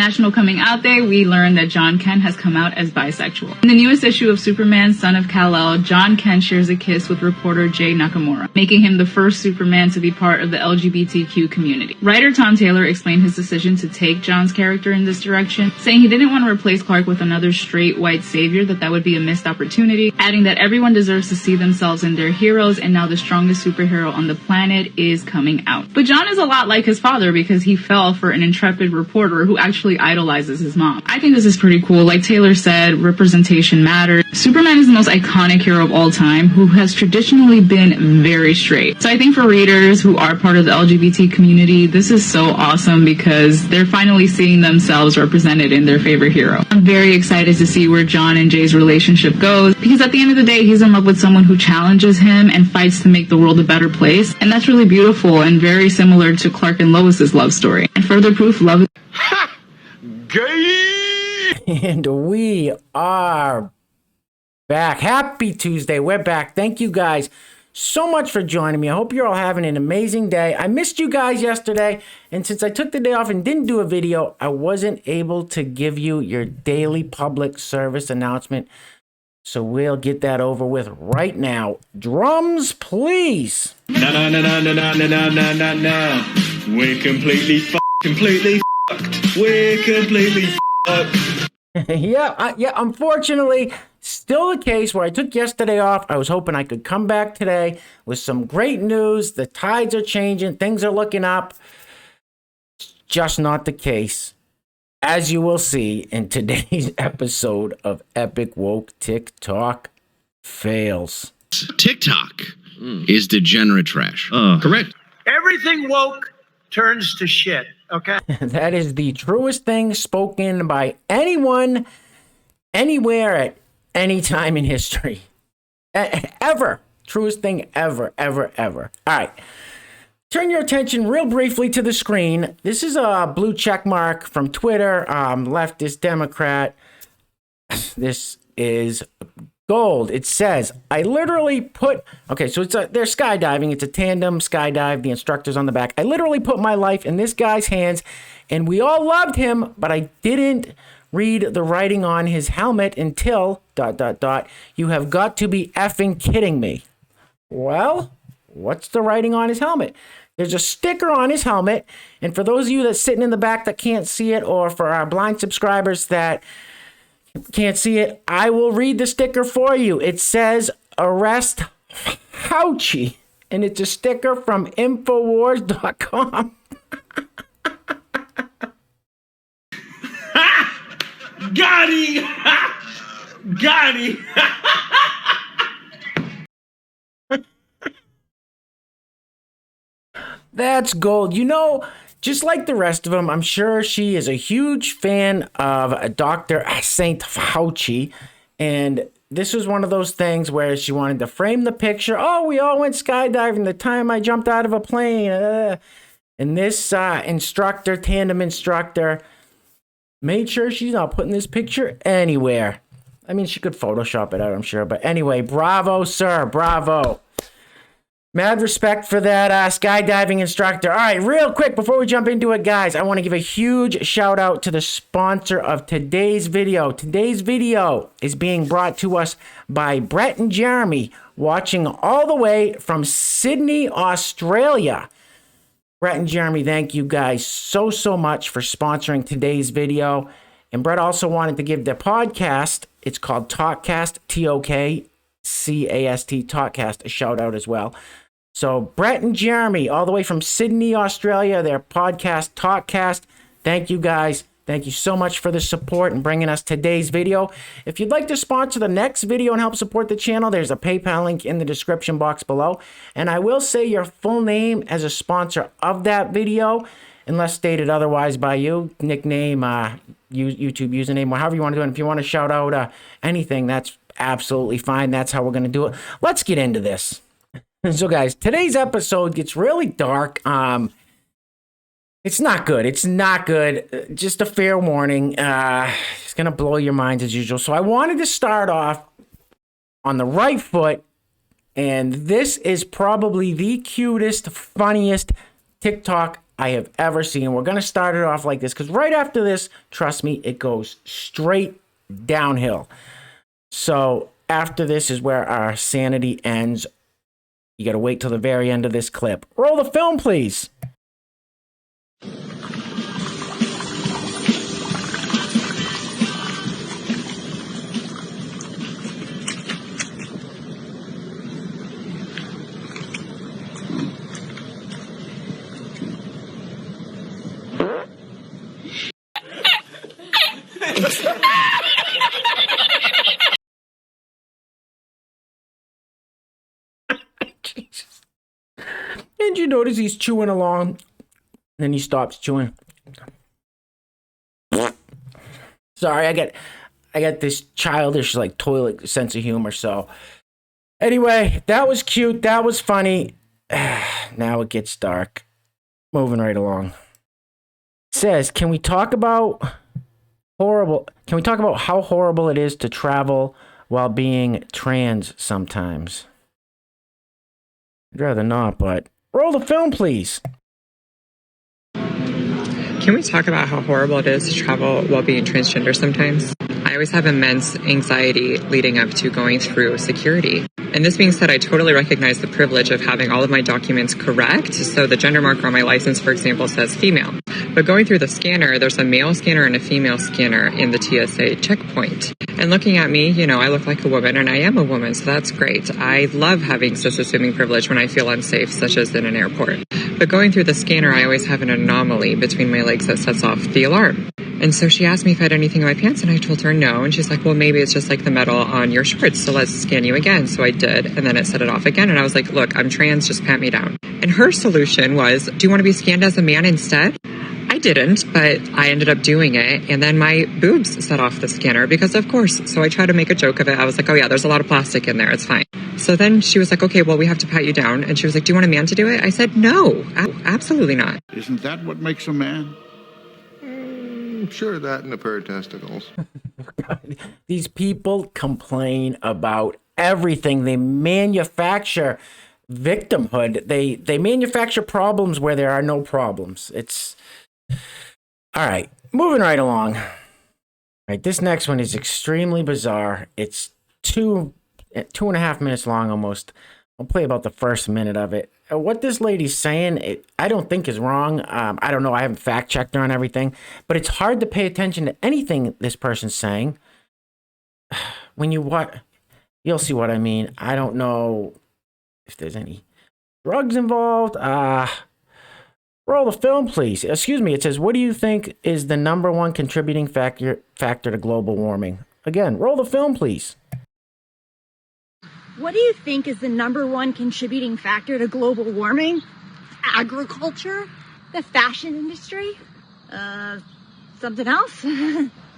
National Coming Out Day, we learned that John Kent has come out as bisexual. In the newest issue of Superman, Son of Kal-El, John Kent shares a kiss with reporter Jay Nakamura, making him the first Superman to be part of the LGBTQ community. Writer Tom Taylor explained his decision to take John's character in this direction, saying he didn't want to replace Clark with another straight white savior, that would be a missed opportunity, adding that everyone deserves to see themselves in their heroes, and now the strongest superhero on the planet is coming out. But John is a lot like his father because he fell for an intrepid reporter who actually idolizes his mom. I think this is pretty cool. Like Taylor said, representation matters. Superman is the most iconic hero of all time who has traditionally been very straight. So I think for readers who are part of the LGBT community, this is so awesome because they're finally seeing themselves represented in their favorite hero. I'm very excited to see where John and Jay's relationship goes because at the end of the day, he's in love with someone who challenges him and fights to make the world a better place. And that's really beautiful and very similar to Clark and Lois's love story. And further proof, love is gay! And we are back. Happy Tuesday. We're back. Thank you guys so much for joining me. I hope you're all having an amazing day. I missed you guys yesterday, and since I took the day off and didn't do a video, I wasn't able to give you your daily public service announcement. So we'll get that over with right now. Drums, please. No. We're completely fucked. We're completely fucked. Yeah, unfortunately, still the case where I took yesterday off. I was hoping I could come back today with some great news. The tides are changing. Things are looking up. It's just not the case. As you will see in today's episode of Epic Woke TikTok Fails. TikTok is degenerate trash. Correct. Everything woke turns to shit, okay? That is the truest thing spoken by anyone, anywhere, at any time in history. Ever. Truest thing ever. All right. Turn your attention real briefly to the screen. This is a blue check mark from Twitter, leftist Democrat. This is gold. It says, I literally put, okay, so they're skydiving. It's a tandem skydive. The instructor's on the back. I literally put my life in this guy's hands, and we all loved him, but I didn't read the writing on his helmet until ... You have got to be effing kidding me. Well, what's the writing on his helmet? There's a sticker on his helmet, and for those of you that's sitting in the back that can't see it, or for our blind subscribers that can't see it, I will read the sticker for you. It says, arrest Fauci, and it's a sticker from Infowars.com. Got him! Got him! That's gold. You know, just like the rest of them, I'm sure she is a huge fan of Dr. Saint Fauci. And this was one of those things where she wanted to frame the picture. Oh, we all went skydiving the time I jumped out of a plane. And this instructor, tandem instructor, made sure she's not putting this picture anywhere. I mean, she could Photoshop it out, I'm sure. But anyway, bravo, sir. Bravo. Mad respect for that skydiving instructor. All right, real quick before we jump into it, guys, I want to give a huge shout out to the sponsor of today's video. Today's video is being brought to us by Brett and Jeremy, watching all the way from Sydney, Australia. Brett and Jeremy, thank you guys so much for sponsoring today's video. And Brett also wanted to give the podcast, it's called Talkcast, TOKCAST, Talkcast, a shout out as well. So Brett and Jeremy, all the way from Sydney, Australia, their podcast, Talkcast. Thank you guys. Thank you so much for the support and bringing us today's video. If you'd like to sponsor the next video and help support the channel, there's a PayPal link in the description box below. And I will say your full name as a sponsor of that video, unless stated otherwise by you, nickname, YouTube username, or however you want to do it. And if you want to shout out anything, that's absolutely fine. That's how we're going to do it. Let's get into this. So guys, today's episode gets really dark. It's not good. It's not good. Just a fair warning. It's going to blow your minds as usual. So I wanted to start off on the right foot. And this is probably the cutest, funniest TikTok I have ever seen. We're going to start it off like this because right after this, trust me, it goes straight downhill. So after this is where our sanity ends. You got to wait till the very end of this clip. Roll the film, please. Jesus. And you notice he's chewing along. Then he stops chewing. Sorry, I got this childish, like, toilet sense of humor. So anyway, that was cute. That was funny. Now it gets dark. Moving right along. It says, can we talk about how horrible it is to travel while being trans sometimes? I'd rather not, but roll the film, please. Can we talk about how horrible it is to travel while being transgender sometimes? I always have immense anxiety leading up to going through security. And this being said, I totally recognize the privilege of having all of my documents correct. So the gender marker on my license, for example, says female. But going through the scanner, there's a male scanner and a female scanner in the TSA checkpoint. And looking at me, you know, I look like a woman and I am a woman, so that's great. I love having cis-assuming privilege when I feel unsafe, such as in an airport. But going through the scanner, I always have an anomaly between my legs that sets off the alarm. And so she asked me if I had anything in my pants, and I told her no. And she's like, well, maybe it's just like the metal on your shorts, so let's scan you again. So I did, and then it set it off again. And I was like, look, I'm trans, just pat me down. And her solution was, do you want to be scanned as a man instead? I didn't, but I ended up doing it. And then my boobs set off the scanner because, of course. So I tried to make a joke of it. I was like, oh, yeah, there's a lot of plastic in there. It's fine. So then she was like, okay, well, we have to pat you down. And she was like, do you want a man to do it? I said, no, absolutely not. Isn't that what makes a man? Sure, that and a pair of testicles. These people complain about everything. They manufacture victimhood. They manufacture problems where there are no problems. It's all right. Moving right along. All right, this next one is extremely bizarre. It's 2.5 minutes long almost. I'll play about the first minute of it. What this lady's saying, I don't think is wrong. I don't know. I haven't fact checked her on everything, but it's hard to pay attention to anything this person's saying. When you'll see what I mean. I don't know if there's any drugs involved. Roll the film, please. Excuse me. It says, what do you think is the number one contributing factor to global warming? Again, roll the film, please. What do you think is the number one contributing factor to global warming? Agriculture? The fashion industry? Something else?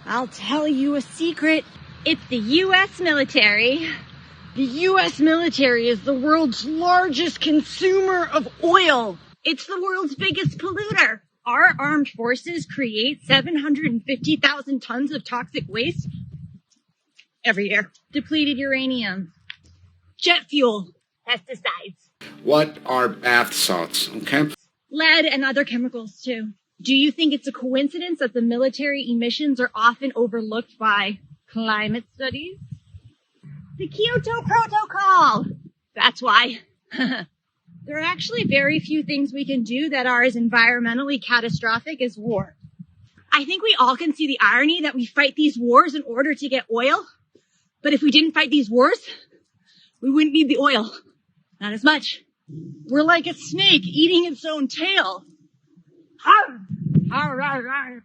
I'll tell you a secret. It's the U.S. military. The U.S. military is the world's largest consumer of oil. It's the world's biggest polluter. Our armed forces create 750,000 tons of toxic waste every year. Depleted uranium. Jet fuel, pesticides. What are bath salts? Okay. Lead and other chemicals too. Do you think it's a coincidence that the military emissions are often overlooked by climate studies? The Kyoto Protocol! That's why. There are actually very few things we can do that are as environmentally catastrophic as war. I think we all can see the irony that we fight these wars in order to get oil. But if we didn't fight these wars, we wouldn't need the oil. Not as much. We're like a snake eating its own tail.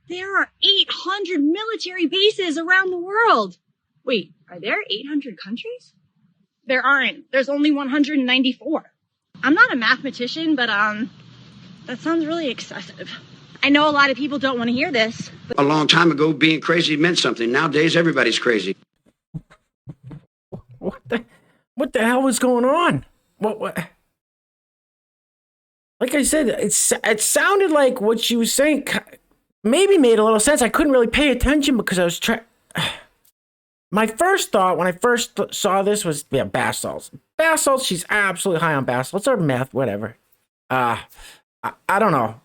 There are 800 military bases around the world. Wait, are there 800 countries? There aren't. There's only 194. I'm not a mathematician, but that sounds really excessive. I know a lot of people don't want to hear this. A long time ago, being crazy meant something. Nowadays, everybody's crazy. What the hell was going on? What? Like I said, it sounded like what she was saying maybe made a little sense. I couldn't really pay attention because I was trying. My first thought when I first saw this was, yeah, bath salts. Bath salts, she's absolutely high on bath salts or meth, whatever. I don't know.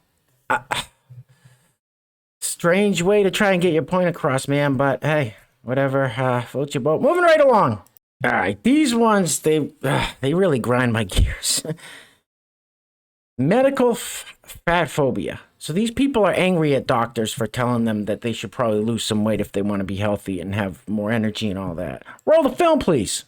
Strange way to try and get your point across, man, but hey, whatever, float your boat. Moving right along. All right, these ones, they really grind my gears. Medical fat phobia. So these people are angry at doctors for telling them that they should probably lose some weight if they want to be healthy and have more energy and all that. Roll the film, please.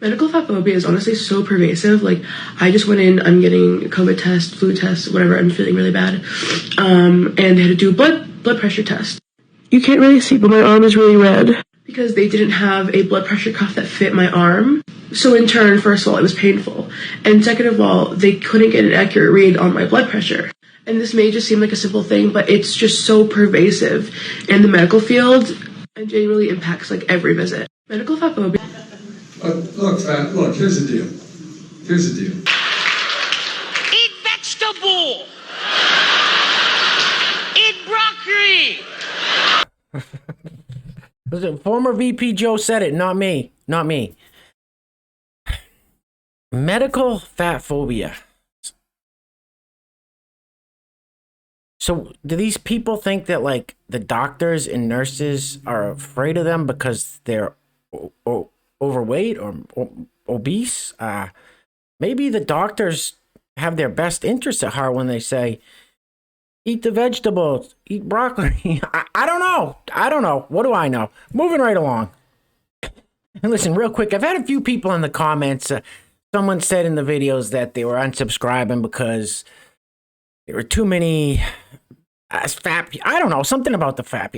Medical fat phobia is honestly so pervasive. Like, I just went in, I'm getting a COVID test, flu test, whatever, I'm feeling really bad. And they had to do a blood pressure test. You can't really see, but my arm is really red because they didn't have a blood pressure cuff that fit my arm. So in turn, first of all, it was painful. And second of all, they couldn't get an accurate read on my blood pressure. And this may just seem like a simple thing, but it's just so pervasive in the medical field and genuinely impacts like every visit. Medical fat phobia. Look, here's the deal. Eat vegetable. Eat broccoli. Listen, former VP Joe said it, not me. Medical fat phobia. So do these people think that like the doctors and nurses are afraid of them because they're overweight or obese? Maybe the doctors have their best interests at heart when they say, eat the vegetables, eat broccoli. I don't know. What do I know? Moving right along. And listen, real quick, I've had a few people in the comments. Someone said in the videos that they were unsubscribing because there were too many fat. I don't know, something about the fat.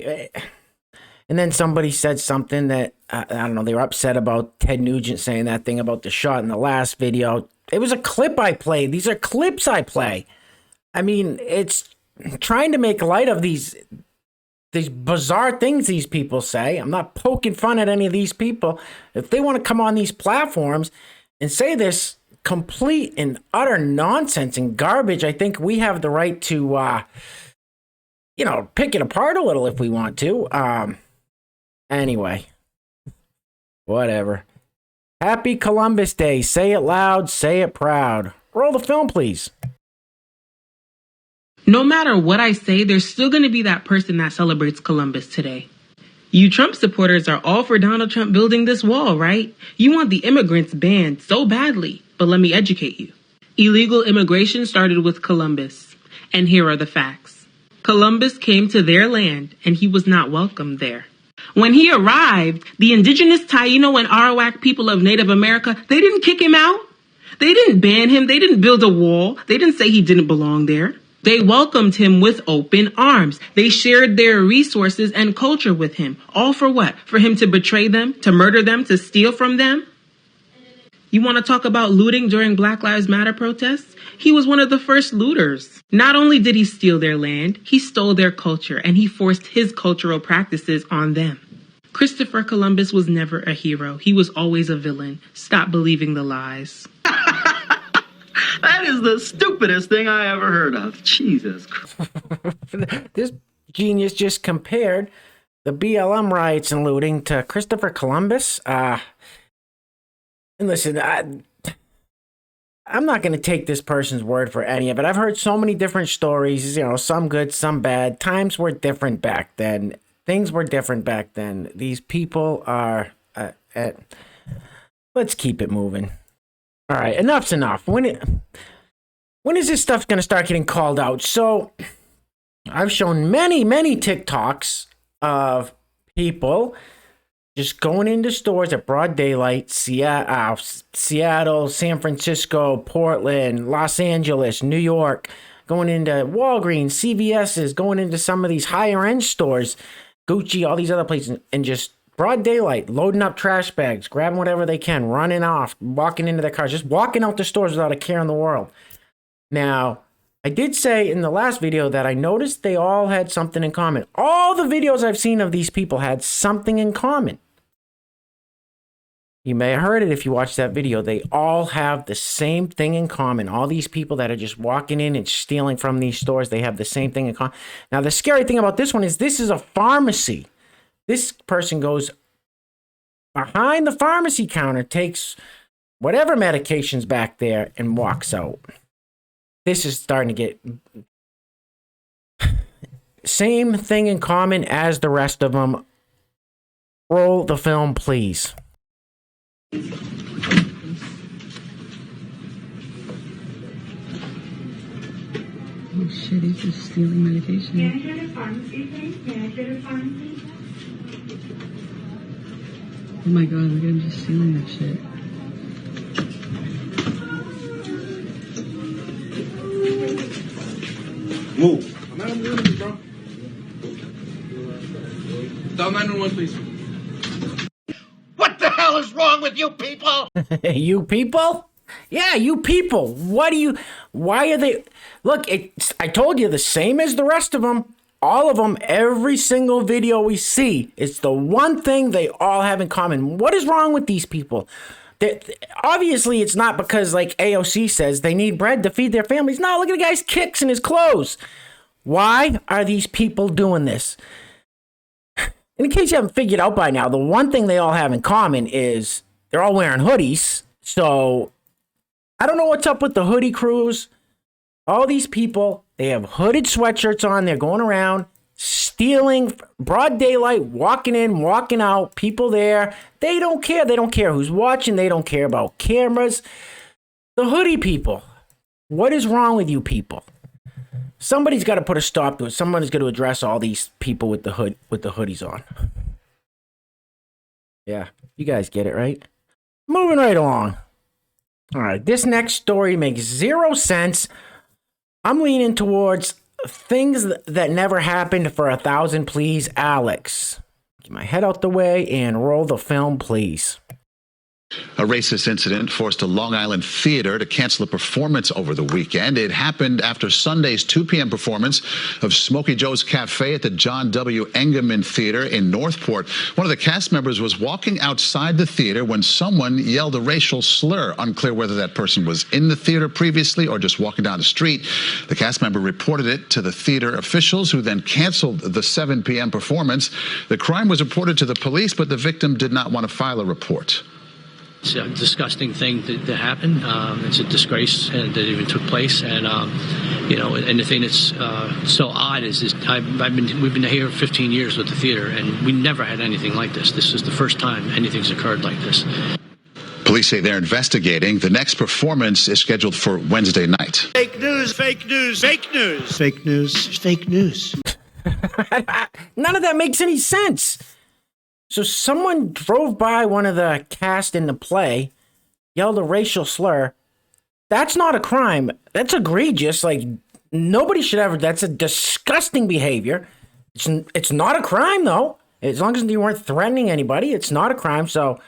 And then somebody said something that, I don't know, they were upset about Ted Nugent saying that thing about the shot in the last video. It was a clip I played. These are clips I play. I mean, it's trying to make light of these bizarre things these people say. I'm not poking fun at any of these people. If they want to come on these platforms and say this complete and utter nonsense and garbage, I think we have the right to, pick it apart a little if we want to. Anyway, whatever. Happy Columbus Day. Say it loud, say it proud. Roll the film, please. No matter what I say, there's still going to be that person that celebrates Columbus today. You Trump supporters are all for Donald Trump building this wall, right? You want the immigrants banned so badly, but let me educate you. Illegal immigration started with Columbus, and here are the facts. Columbus came to their land, and he was not welcomed there. When he arrived, the indigenous Taino and Arawak people of Native America, they didn't kick him out. They didn't ban him. They didn't build a wall. They didn't say he didn't belong there. They welcomed him with open arms. They shared their resources and culture with him. All for what? For him to betray them, to murder them, to steal from them? You want to talk about looting during Black Lives Matter protests? He was one of the first looters. Not only did he steal their land, he stole their culture, and he forced his cultural practices on them. Christopher Columbus was never a hero. He was always a villain. Stop believing the lies. That is the stupidest thing I ever heard of. Jesus Christ. This genius just compared the BLM riots and looting to Christopher Columbus. And listen, I'm not going to take this person's word for any of it. I've heard so many different stories, some good, some bad. Times were different back then. Things were different back then. These people are... let's keep it moving. All right, enough's enough. When is this stuff going to start getting called out? So I've shown many TikToks of people just going into stores at broad daylight, Seattle, San Francisco, Portland, Los Angeles, New York, going into Walgreens, CVS's, going into some of these higher end stores, Gucci, all these other places, and just broad daylight, loading up trash bags, grabbing whatever they can, running off, walking into their cars, just walking out the stores without a care in the world. Now, I did say in the last video that I noticed they all had something in common. All the videos I've seen of these people had something in common. You may have heard it if you watched that video. They all have the same thing in common. All these people that are just walking in and stealing from these stores, they have the same thing in common. Now, the scary thing about this one is this is a pharmacy. This person goes behind the pharmacy counter, takes whatever medication's back there, and walks out. This is starting to get same thing in common as the rest of them. Roll the film, please. Oh shit, he's just stealing medication. May I go to pharmacy, please? May I go to pharmacy? Oh my god, look at him just stealing that shit. Move. I'm out of the room, bro. Dial 911, please. What the hell is wrong with you people? You people? Yeah, you people. Why are they? Look, I told you, the same as the rest of them. All of them, every single video we see, it's the one thing they all have in common. What is wrong with these people? Obviously, it's not because, like AOC says, they need bread to feed their families. No, look at the guy's kicks in his clothes. Why are these people doing this? In case you haven't figured out by now, the one thing they all have in common is they're all wearing hoodies. So I don't know what's up with the hoodie crews. All these people, they have hooded sweatshirts on. They're going around stealing, broad daylight, walking in, walking out, people there. They don't care. They don't care who's watching. They don't care about cameras. The hoodie people. What is wrong with you people? Somebody's got to put a stop to it. Somebody's got to address all these people with the hoodies on. Yeah, you guys get it, right? Moving right along. All right, this next story makes zero sense. I'm leaning towards things that never happened for 1,000, please, Alex. Get my head out the way and roll the film, please. A racist incident forced a Long Island theater to cancel a performance over the weekend. It happened after Sunday's 2 p.m. performance of Smokey Joe's Cafe at the John W. Engerman Theater in Northport. One of the cast members was walking outside the theater when someone yelled a racial slur. Unclear whether that person was in the theater previously or just walking down the street. The cast member reported it to the theater officials, who then canceled the 7 p.m. performance. The crime was reported to the police, but the victim did not want to file a report. It's a disgusting thing that happened. It's a disgrace that even took place, and and the thing that's so odd is we've been here 15 years with the theater, and we never had anything like this. This is the first time anything's occurred like this. Police say they're investigating. The next performance is scheduled for Wednesday night. Fake news, fake news, fake news. Fake news, fake news. None of that makes any sense. So someone drove by one of the cast in the play, yelled a racial slur. That's not a crime. That's egregious. Like, nobody should ever. That's a disgusting behavior. It's not a crime, though. As long as you weren't threatening anybody, it's not a crime. So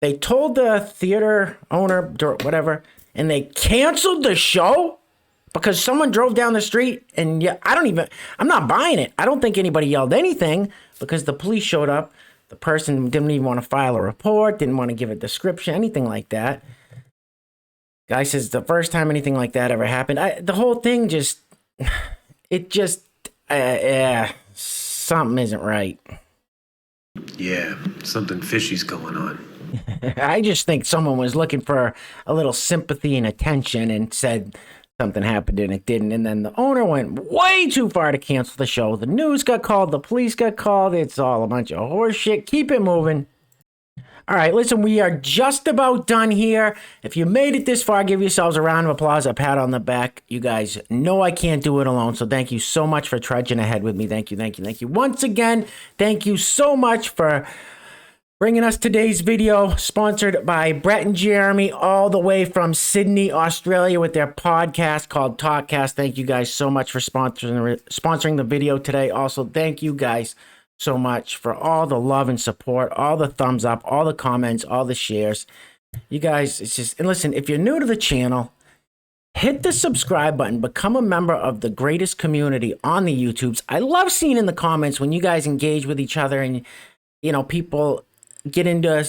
they told the theater owner, whatever, and they canceled the show because someone drove down the street. And yeah, I'm not buying it. I don't think anybody yelled anything because the police showed up. The person didn't even want to file a report, didn't want to give a description, anything like that. Guy says the first time anything like that ever happened. The whole thing something isn't right. Yeah, something fishy's going on. I just think someone was looking for a little sympathy and attention and said something happened and it didn't. And then the owner went way too far to cancel the show. The news got called. The police got called. It's all a bunch of horse shit. Keep it moving. All right, listen, we are just about done here. If you made it this far, give yourselves a round of applause, a pat on the back. You guys know I can't do it alone, so thank you so much for trudging ahead with me. Thank you, thank you, thank you. Once again, thank you so much for bringing us today's video, sponsored by Brett and Jeremy, all the way from Sydney, Australia, with their podcast called Talkcast. Thank you guys so much for sponsoring the video today. Also, thank you guys so much for all the love and support, all the thumbs up, all the comments, all the shares. You guys, it's just, and listen, if you're new to the channel, hit the subscribe button, become a member of the greatest community on the YouTubes. I love seeing in the comments when you guys engage with each other and, people get into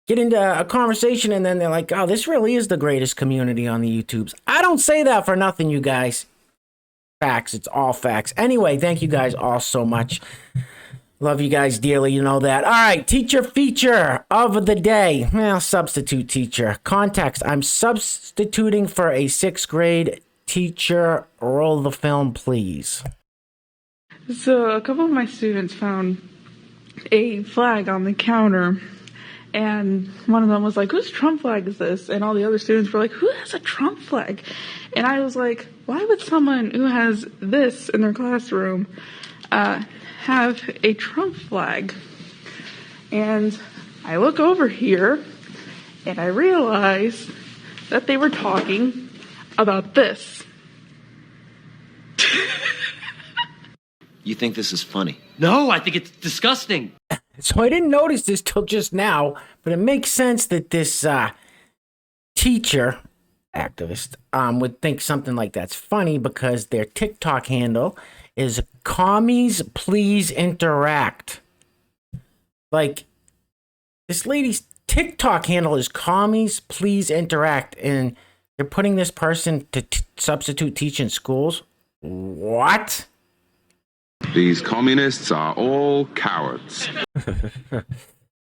a conversation and then they're like, oh, this really is the greatest community on the YouTubes. I don't say that for nothing, you guys. Facts. It's all facts. Anyway, thank you guys all so much. Love you guys dearly. You know that. All right. Teacher feature of the day. Well, substitute teacher. Context. I'm substituting for a 6th grade teacher. Roll the film, please. So a couple of my students found a flag on the counter, and one of them was like, whose Trump flag is this? And all the other students were like, who has a Trump flag? And I was like, why would someone who has this in their classroom have a Trump flag? And I look over here and I realize that they were talking about this. You think this is funny? No, I think it's disgusting. So I didn't notice this till just now, but it makes sense that this teacher activist would think something like that's funny because their TikTok handle is commies please interact. Like, this lady's TikTok handle is commies please interact, and they're putting this person to substitute teach in schools. What? These communists are all cowards.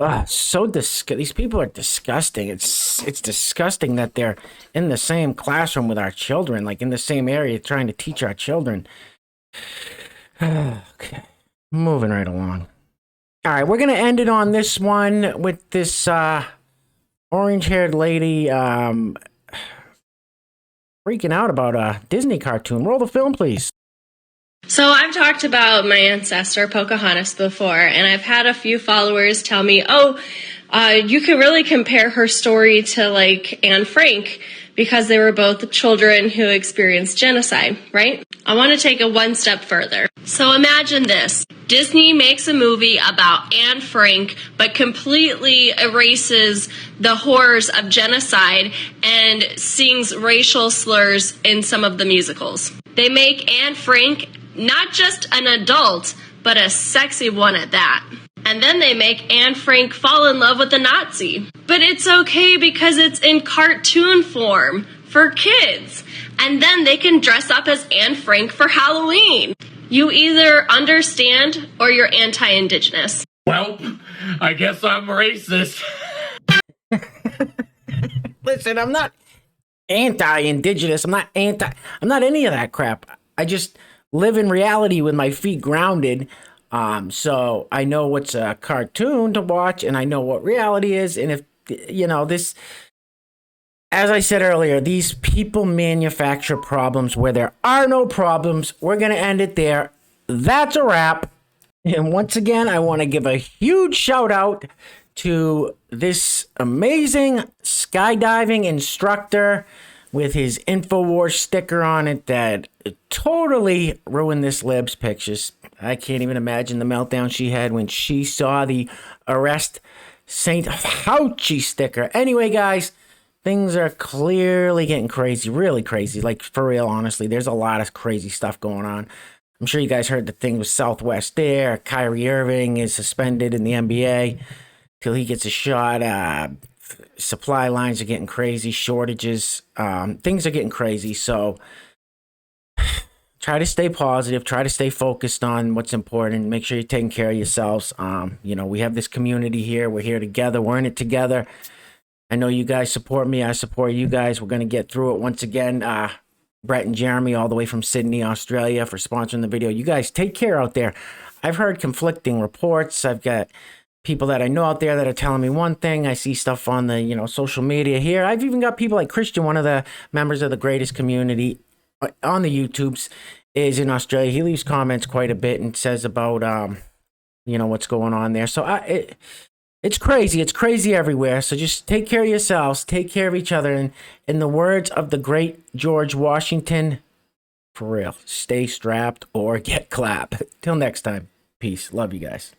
These people are disgusting. It's disgusting that they're in the same classroom with our children, like in the same area, trying to teach our children. Okay, moving right along. All right, we're gonna end it on this one with this orange-haired lady freaking out about a Disney cartoon. Roll the film, please. So I've talked about my ancestor, Pocahontas, before, and I've had a few followers tell me, you can really compare her story to, like, Anne Frank, because they were both children who experienced genocide, right? I want to take it one step further. So imagine this. Disney makes a movie about Anne Frank, but completely erases the horrors of genocide and sings racial slurs in some of the musicals. They make Anne Frank not just an adult, but a sexy one at that. And then they make Anne Frank fall in love with a Nazi. But it's okay because it's in cartoon form for kids. And then they can dress up as Anne Frank for Halloween. You either understand or you're anti-Indigenous. Well, I guess I'm racist. Listen, I'm not anti-Indigenous. I'm not any of that crap. I just live in reality with my feet grounded. So I know what's a cartoon to watch and I know what reality is. And if, this, as I said earlier, these people manufacture problems where there are no problems. We're going to end it there. That's a wrap. And once again, I want to give a huge shout out to this amazing skydiving instructor with his InfoWars sticker on it that totally ruined this lib's pictures. I can't even imagine the meltdown she had when she saw the arrest St. Fauci sticker. Anyway, guys, things are clearly getting crazy, really crazy. Like, for real, honestly, there's a lot of crazy stuff going on. I'm sure you guys heard the thing with Southwest Air. Kyrie Irving is suspended in the NBA till he gets a shot. Supply lines are getting crazy, shortages, things are getting crazy. So try to stay positive, try to stay focused on what's important. Make sure you're taking care of yourselves. We have this community here. We're here together. We're in it together. I know you guys support me. I support you guys. We're going to get through it. Once again, Brett and Jeremy all the way from Sydney, Australia for sponsoring the video. You guys take care out there. I've heard conflicting reports. I've got people that I know out there that are telling me one thing. I see stuff on the, social media here. I've even got people like Christian, one of the members of the greatest community on the YouTubes, is in Australia. He leaves comments quite a bit and says about, what's going on there. So it's crazy. It's crazy everywhere. So just take care of yourselves. Take care of each other. And in the words of the great George Washington, for real, stay strapped or get clapped. Till next time. Peace. Love you guys.